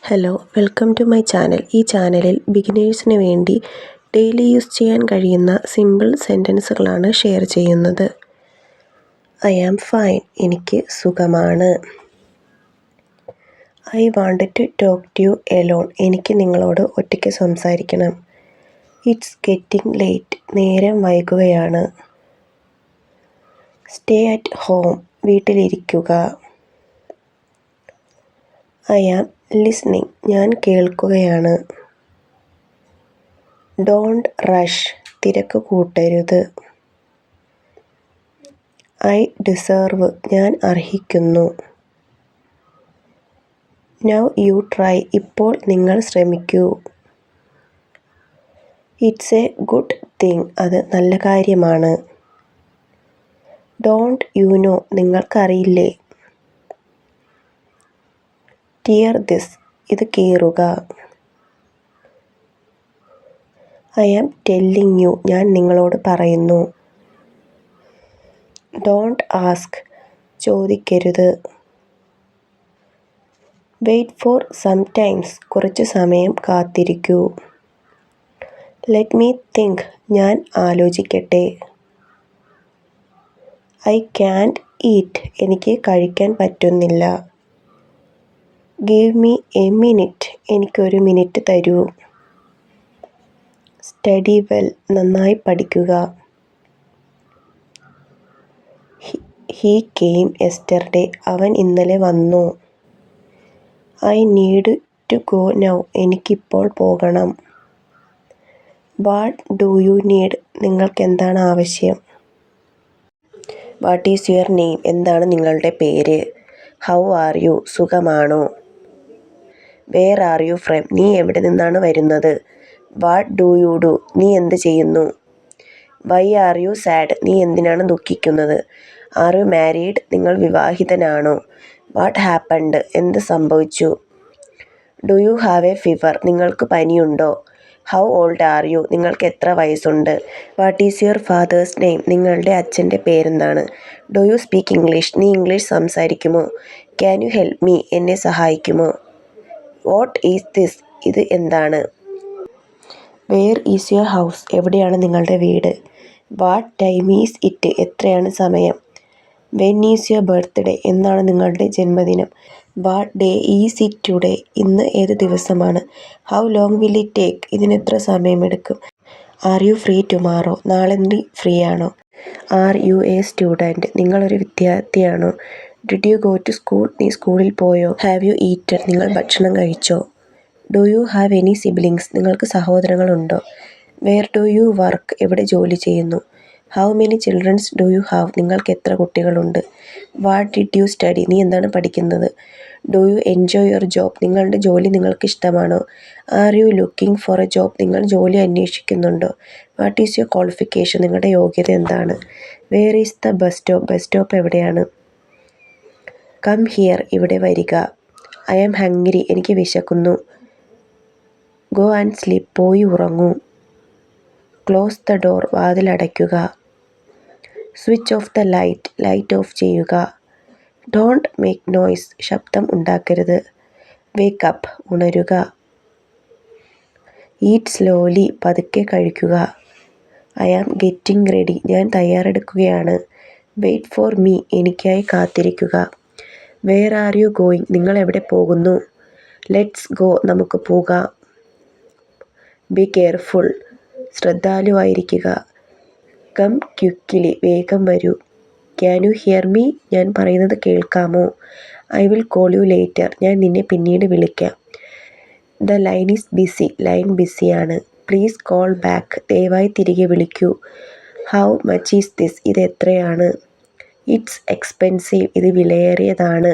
Hello, welcome to my channel. ഈ ചാനലിൽ ബിഗിനേഴ്സിന് വേണ്ടി ഡെയിലി യൂസ് ചെയ്യാൻ കഴിയുന്ന സിമ്പിൾ സെൻറ്റൻസുകളാണ് ഷെയർ ചെയ്യുന്നത്. ഐ ആം ഫൈൻ, എനിക്ക് സുഖമാണ്. I wanted to talk to you alone, എനിക്ക് നിങ്ങളോട് ഒറ്റയ്ക്ക് സംസാരിക്കണം. ഇറ്റ്സ് ഗെറ്റിംഗ് ലേറ്റ്, നേരം വൈകുകയാണ്. സ്റ്റേ അറ്റ് ഹോം, വീട്ടിലിരിക്കുക. ഐ ആം ലിസ്ണിംഗ്, ഞാൻ കേൾക്കുകയാണ്. ഡോണ്ട് റഷ്, തിരക്ക് കൂട്ടരുത്. ഐ ഡിസേർവ്, ഞാൻ അർഹിക്കുന്നു. നൗ യു ട്രൈ, ഇപ്പോൾ നിങ്ങൾ ശ്രമിക്കൂ. ഇറ്റ്സ് എ ഗുഡ് തിങ്, അത് നല്ല കാര്യമാണ്. ഡോണ്ട് യു നോ, നിങ്ങൾക്കറിയില്ലേ. ടിയർ ദിസ്, ഇത് കീറുക. ഐ ആം ടെല്ലിങ് യു, ഞാൻ നിങ്ങളോട് പറയുന്നു. ഡോണ്ട് ആസ്ക്, ചോദിക്കരുത്. വെയിറ്റ് ഫോർ സം ടൈംസ്, കുറച്ച് സമയം കാത്തിരിക്കൂ. ലെറ്റ് മീ തിങ്ക്, ഞാൻ ആലോചിക്കട്ടെ. ഐ ക്യാൻറ്റ് ഈറ്റ്, എനിക്ക് കഴിക്കാൻ പറ്റുന്നില്ല. ഗിവ് മീ എ മിനിറ്റ്, എനിക്കൊരു മിനിറ്റ് തരൂ. സ്റ്റഡി വെൽ, നന്നായി പഠിക്കുക. ഹീ കെയിം യെസ്റ്റർഡേ, അവൻ ഇന്നലെ വന്നു. I need to go now, എനിക്കിപ്പോൾ പോകണം. വാട്ട് ഡു യു നീഡ്, നിങ്ങൾക്കെന്താണ് ആവശ്യം. വാട്ട് ഈസ് യുവർ നെയിം, എന്താണ് നിങ്ങളുടെ പേര്. ഹൗ ആർ യു, സുഖമാണോ. വേർ ആർ യു ഫ്രം, നീ എവിടെ നിന്നാണ് വരുന്നത്. വാട്ട് ഡു യു ഡു, നീ എന്ത് ചെയ്യുന്നു. വൈ ആർ യു സാഡ്, നീ എന്തിനാണ് ദുഃഖിക്കുന്നത്. ആർ യു മാരീഡ്, നിങ്ങൾ വിവാഹിതനാണോ. വാട്ട് ഹാപ്പൻഡ്, എന്ത് സംഭവിച്ചു. Do you have a fever, നിങ്ങൾക്ക് പനിയുണ്ടോ. ഹൗ ഓൾഡ് ആർ യു, നിങ്ങൾക്ക് എത്ര വയസ്സുണ്ട്. What is your father's name, നിങ്ങളുടെ അച്ഛൻ്റെ പേരെന്താണ്. ഡു യു സ്പീക്ക് ഇംഗ്ലീഷ്, നീ ഇംഗ്ലീഷ് സംസാരിക്കുമോ. ക്യാൻ യു ഹെൽപ്പ് മീ, എന്നെ സഹായിക്കുമോ. വാട്ട് ഈസ് ദിസ്, ഇത് എന്താണ്. വെയർ ഈസ് യുവർ ഹൗസ്, എവിടെയാണ് നിങ്ങളുടെ വീട്. വാട്ട് ടൈം ഈസ് ഇറ്റ്, എത്രയാണ് സമയം. വെൻ ഈസ് യുവർ ബർത്ത്ഡേ, എന്നാണ് നിങ്ങളുടെ ജന്മദിനം. What day is it today, ഇന്ന് ഏത് ദിവസമാണ്. How long will it take, ഇതിനെത്ര സമയമെടുക്കും. ആർ യു ഫ്രീ ടുമാറോ, നാളെ നീ ഫ്രീ ആണോ. ആർ യു എ സ്റ്റുഡൻറ്റ്, നിങ്ങളൊരു വിദ്യാർത്ഥിയാണോ. Did you go to school, നീ സ്കൂളിൽ പോയോ. ഹാവ് യു ഈറ്റൻ, നിങ്ങൾ ഭക്ഷണം കഴിച്ചോ. Do you have any siblings, നിങ്ങൾക്ക് സഹോദരങ്ങളുണ്ടോ. വെയർ ഡു യു വർക്ക്, എവിടെ ജോലി ചെയ്യുന്നു. How many childrens do you have, നിങ്ങൾക്ക് എത്ര കുട്ടികളുണ്ട്. വാട്ട് ഡിഡ് യു സ്റ്റഡി, നീ എന്താണ് പഠിക്കുന്നത്. Do you enjoy your job, നിങ്ങളുടെ ജോലി നിങ്ങൾക്ക് ഇഷ്ടമാണോ. Are you looking for A job, നിങ്ങൾ ജോലി അന്വേഷിക്കുന്നുണ്ടോ. വാട്ട് ഈസ് യുവർ ക്വാളിഫിക്കേഷൻ, നിങ്ങളുടെ യോഗ്യത എന്താണ്. Where is the bus stop, bus stop എവിടെയാണ്. കം ഹിയർ, ഇവിടെ വരിക. ഐ ആം ഹംഗ്രി, എനിക്ക് വിശക്കുന്നു. ഗോ ആൻഡ് സ്ലീപ്പ്, പോയി ഉറങ്ങൂ. ക്ലോസ് ദ ഡോർ, വാതിൽ അടയ്ക്കുക. Switch off the light, light of ചെയ്യുക. ഡോണ്ട് മേക്ക് നോയ്സ്, ശബ്ദം ഉണ്ടാക്കരുത്. വേക്ക് അപ്പ്, ഉണരുക. ഈറ്റ് സ്ലോലി, പതുക്കെ കഴിക്കുക. ഐ ആം ഗെറ്റിംഗ് റെഡി, ഞാൻ തയ്യാറെടുക്കുകയാണ്. വെയിറ്റ് ഫോർ മീ, എനിക്കായി കാത്തിരിക്കുക. വെയർ ആർ യു ഗോയിങ്, നിങ്ങൾ എവിടെ പോകുന്നു. ലെറ്റ്സ് ഗോ, നമുക്ക് പോകാം. ബി കെയർഫുൾ, ശ്രദ്ധാലുവായിരിക്കുക. കം ക്വിക്കിലി, വേഗം വരൂ. ക്യാൻ യു ഹിയർ മീ, ഞാൻ പറയുന്നത് കേൾക്കാമോ. I will call you later, ഞാൻ നിന്നെ പിന്നീട് വിളിക്കാം. The line is busy, line ബിസിയാണ്. പ്ലീസ് കോൾ ബാക്ക്, ദയവായി തിരികെ വിളിക്കൂ. ഹൗ മച്ച് ഈസ് ദിസ്, ഇത് എത്രയാണ്. ഇറ്റ്സ് എക്സ്പെൻസീവ്, ഇത് വിലയേറിയതാണ്.